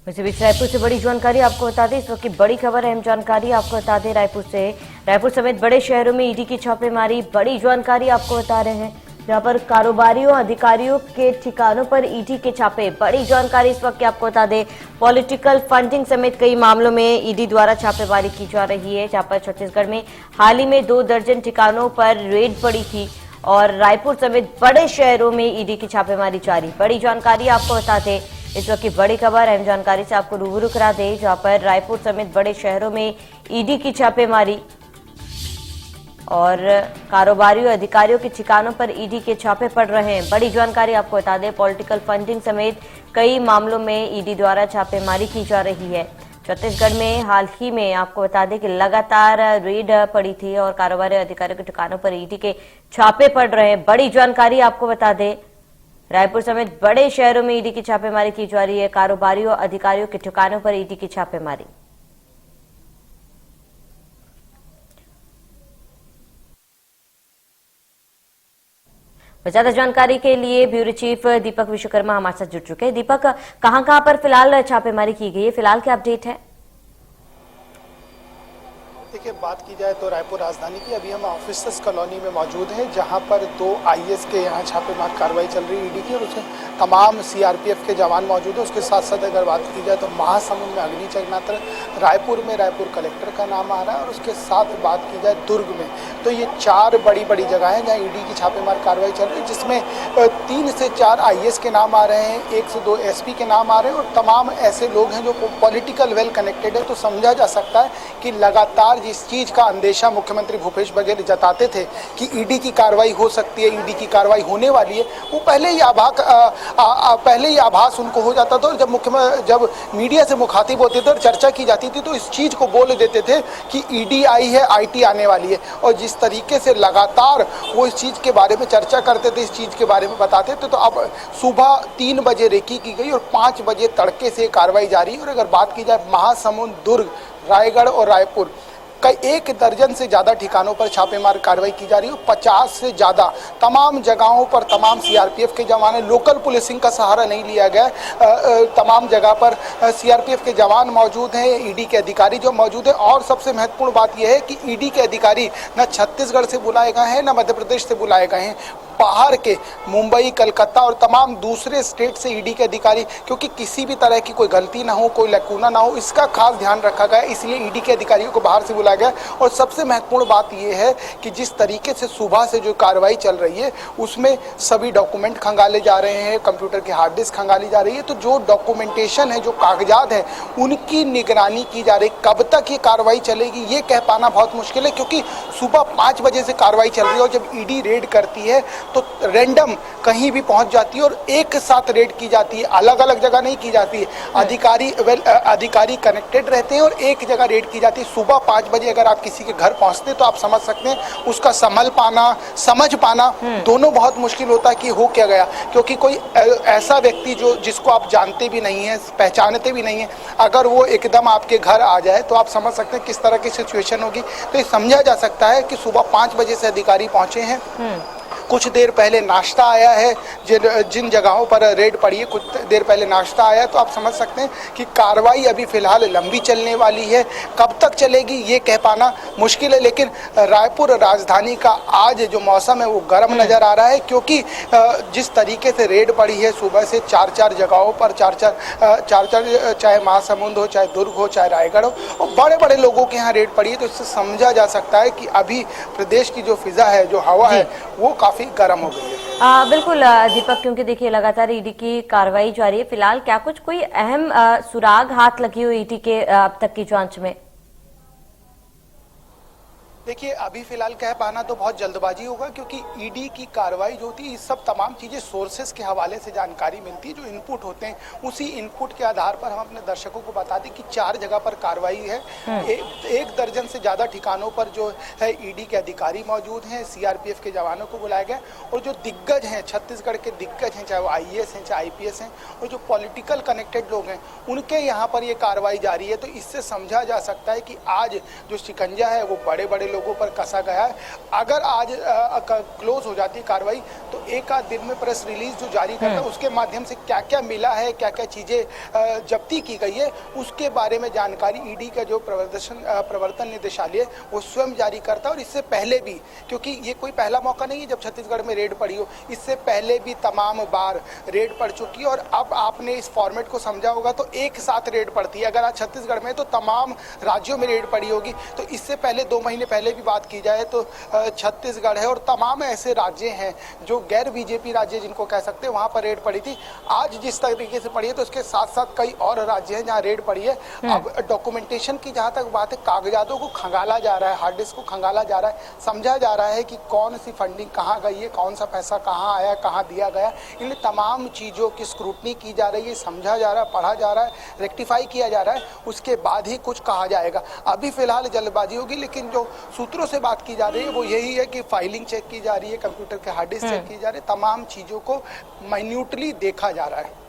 इसी बीच रायपुर से बड़ी जानकारी आपको बता दें, इस वक्त की बड़ी खबर, अहम जानकारी आपको बता दें रायपुर समेत बड़े शहरों में ईडी की छापेमारी। बड़ी जानकारी आपको बता रहे हैं, जहां पर कारोबारियों अधिकारियों के ठिकानों पर ईडी के छापे। बड़ी जानकारी इस वक्त की आपको बता दें, पॉलिटिकल फंडिंग समेत कई मामलों में ईडी द्वारा छापेमारी की जा रही है। जहां पर छत्तीसगढ़ में हाल ही में 2 दर्जन ठिकानों पर रेड पड़ी थी और रायपुर समेत बड़े शहरों में ईडी की छापेमारी जारी। बड़ी जानकारी आपको बता दें, इस वक्त की बड़ी खबर, अहम जानकारी से आपको रूबरू करा दे, जहां पर रायपुर समेत बड़े शहरों में ईडी की छापेमारी और कारोबारियों अधिकारियों के ठिकानों पर ईडी के छापे पड़ रहे हैं। बड़ी जानकारी आपको बता दें, पॉलिटिकल फंडिंग समेत कई मामलों में ईडी द्वारा छापेमारी की जा रही है। छत्तीसगढ़ में हाल ही में आपको बता दें कि लगातार रेड पड़ी थी और कारोबारी अधिकारियों के ठिकानों पर ईडी के छापे पड़ रहे हैं। बड़ी जानकारी आपको बता दें, रायपुर समेत बड़े शहरों में ईडी की छापेमारी की जा रही है। कारोबारियों अधिकारियों के ठिकानों पर ईडी की छापेमारी। ज्यादा जानकारी के लिए ब्यूरो चीफ दीपक विश्वकर्मा हमारे साथ जुड़ चुके हैं। दीपक, कहां पर फिलहाल छापेमारी की गई है, फिलहाल क्या अपडेट है? देखिए, बात की जाए तो रायपुर राजधानी की, अभी हम ऑफिसर्स कॉलोनी में मौजूद हैं, जहां पर 2 आईएएस के यहाँ छापेमार कार्रवाई चल रही है ईडी की, और उसमें तमाम सीआरपीएफ के जवान मौजूद हैं। उसके साथ साथ अगर बात की जाए तो महासमुंद में अग्निचक्र, रायपुर में रायपुर कलेक्टर का नाम आ रहा है, और उसके साथ बात की जाए दुर्ग में, तो ये 4 बड़ी जगह हैं जहाँ ईडी की छापेमार कार्रवाई चल रही है, जिसमें 3 से 4 आईएएस के नाम आ रहे हैं, 1 से 2 एसपी के नाम आ रहे हैं, और तमाम ऐसे लोग हैं जो पॉलिटिकल वेल कनेक्टेड है। तो समझा जा सकता है कि लगातार जिस चीज का अंदेशा मुख्यमंत्री भूपेश बघेल जताते थे कि ईडी की कार्रवाई हो सकती है, ईडी की कार्रवाई होने वाली है, वो पहले ही आभास उनको हो जाता था। और जब मीडिया से मुखातिब होते थे और चर्चा की जाती थी तो इस चीज को बोल देते थे कि ईडी आई है, आईटी आने वाली है। और जिस तरीके से लगातार वो इस चीज के बारे में चर्चा करते थे, इस चीज के बारे में बताते थे, तो अब सुबह 3 बजे रेकी की गई और 5 बजे तड़के से कार्रवाई जारी है। और अगर बात की जाए महासमुंद, दुर्ग, रायगढ़ और रायपुर, कई 1 दर्जन से ज़्यादा ठिकानों पर छापेमार कार्रवाई की जा रही है। 50 से ज़्यादा तमाम जगहों पर तमाम सीआरपीएफ के जवान हैं, लोकल पुलिसिंग का सहारा नहीं लिया गया। तमाम जगह पर सीआरपीएफ के जवान मौजूद हैं, ईडी के अधिकारी जो मौजूद हैं। और सबसे महत्वपूर्ण बात यह है कि ईडी के अधिकारी न छत्तीसगढ़ से बुलाए गए हैं, न मध्य प्रदेश से बुलाए गए हैं, बाहर के मुंबई, कलकत्ता और तमाम दूसरे स्टेट से ईडी के अधिकारी, क्योंकि किसी भी तरह की कोई गलती ना हो, कोई लैकूना ना हो, इसका खास ध्यान रखा गया, इसलिए ईडी के अधिकारियों को बाहर से बुलाया गया। और सबसे महत्वपूर्ण बात यह है कि जिस तरीके से सुबह से जो कार्रवाई चल रही है उसमें सभी डॉक्यूमेंट खंगाले जा रहे हैं, कंप्यूटर की हार्ड डिस्क खंगाली जा रही है। तो जो डॉक्यूमेंटेशन है, जो कागजात है, उनकी निगरानी की जा रही। कब तक ये कार्रवाई चलेगी ये कह पाना बहुत मुश्किल है, क्योंकि सुबह 5 बजे से कार्रवाई चल रही है और जब ईडी रेड करती है तो रैंडम कहीं भी पहुंच जाती है और एक साथ रेड की जाती है, अलग अलग जगह नहीं की जाती है। अधिकारी कनेक्टेड रहते हैं और एक जगह रेड की जाती है। सुबह 5 बजे अगर आप किसी के घर पहुंचते तो आप समझ सकते हैं उसका समझ पाना दोनों बहुत मुश्किल होता है कि हो क्या गया, क्योंकि कोई ऐसा व्यक्ति जिसको आप जानते भी नहीं है, पहचानते भी नहीं है, अगर वो एकदम आपके घर आ जाए तो आप समझ सकते हैं किस तरह की सिचुएशन होगी। तो ये समझा जा सकता है कि सुबह 5 बजे से अधिकारी पहुंचे हैं। कुछ देर पहले नाश्ता आया है, जिन जगहों पर रेड पड़ी है कुछ देर पहले नाश्ता आया है। तो आप समझ सकते हैं कि कार्रवाई अभी फिलहाल लंबी चलने वाली है। कब तक चलेगी ये कह पाना मुश्किल है, लेकिन रायपुर राजधानी का आज जो मौसम है वो गर्म नज़र आ रहा है, क्योंकि जिस तरीके से रेड पड़ी है सुबह से 4 जगहों पर, 4 चाहे महासमुंद हो, चाहे दुर्ग हो, चाहे रायगढ़ हो, और बड़े बड़े लोगों के यहाँ रेड पड़ी है। तो इससे समझा जा सकता है कि अभी प्रदेश की जो फिजा है, जो हवा है, वो काफ़ी गर्म हो गई है। बिल्कुल दीपक, क्योंकि देखिए लगातार ईडी की कार्रवाई जारी है। फिलहाल क्या कुछ कोई अहम सुराग हाथ लगी हुई ईडी के अब तक की जांच में? देखिए, अभी फिलहाल कह पाना तो बहुत जल्दबाजी होगा, क्योंकि ईडी की कार्रवाई जो होती है, ये सब तमाम चीज़ें सोर्सेस के हवाले से जानकारी मिलती है, जो इनपुट होते हैं, उसी इनपुट के आधार पर हम अपने दर्शकों को बता दें कि 4 जगह पर कार्रवाई है। 1 दर्जन से ज़्यादा ठिकानों पर जो है ईडी के अधिकारी मौजूद हैं, सीआरपीएफ के जवानों को बुलाया गया, और जो दिग्गज हैं, छत्तीसगढ़ के दिग्गज हैं, चाहे वो आईएएस हैं, चाहे आईपीएस हैं, और जो पॉलिटिकल कनेक्टेड लोग हैं, उनके यहाँ पर ये कार्रवाई जारी है। तो इससे समझा जा सकता है कि आज जो शिकंजा है वो बड़े बड़े लोगों पर कसा गया है। अगर आज क्लोज हो जाती कार्रवाई तो एक आध दिन में प्रेस रिलीज जो जारी करता है उसके माध्यम से क्या क्या मिला है, क्या क्या चीजें जब्ती की गई है, उसके बारे में जानकारी ईडी का जो प्रवर्तन निदेशालय वो स्वयं जारी करता है। और इससे पहले भी, क्योंकि ये कोई पहला मौका नहीं है जब छत्तीसगढ़ में रेड पड़ी हो, इससे पहले भी तमाम बार रेड पड़ चुकी है। और अब आपने इस फॉर्मेट को समझा होगा तो एक साथ रेड पड़ती है। अगर आज छत्तीसगढ़ में तो तमाम राज्यों में रेड पड़ी होगी, तो इससे पहले 2 महीने पहले भी बात की जाए तो छत्तीसगढ़ है और तमाम ऐसे राज्य हैं जो गैर बीजेपी राज्य जिनको कह सकते हैं, वहां पर रेड पड़ी थी। आज जिस तरीके से पड़ी है तो उसके साथ साथ कई और राज्य हैं जहां रेड पड़ी है। अब डॉक्यूमेंटेशन की जहां तक बात है, कागजातों को खंगाला जा रहा है, हार्ड डिस्क को खंगाला जा रहा है, समझा जा रहा है कि कौन सी फंडिंग कहाँ गई है, कौन सा पैसा कहाँ आया, कहाँ दिया गया। इन तमाम चीज़ों की स्क्रूटनी की जा रही है, समझा जा रहा है, पढ़ा जा रहा है, रेक्टिफाई किया जा रहा है, उसके बाद ही कुछ कहा जाएगा। अभी फिलहाल जल्दबाजी होगी, लेकिन जो सूत्रों से बात की जा रही है वो यही है कि फाइलिंग चेक की जा रही है, कंप्यूटर के हार्ड डिस्क चेक की जा रही है, तमाम चीज़ों को माइन्यूटली देखा जा रहा है।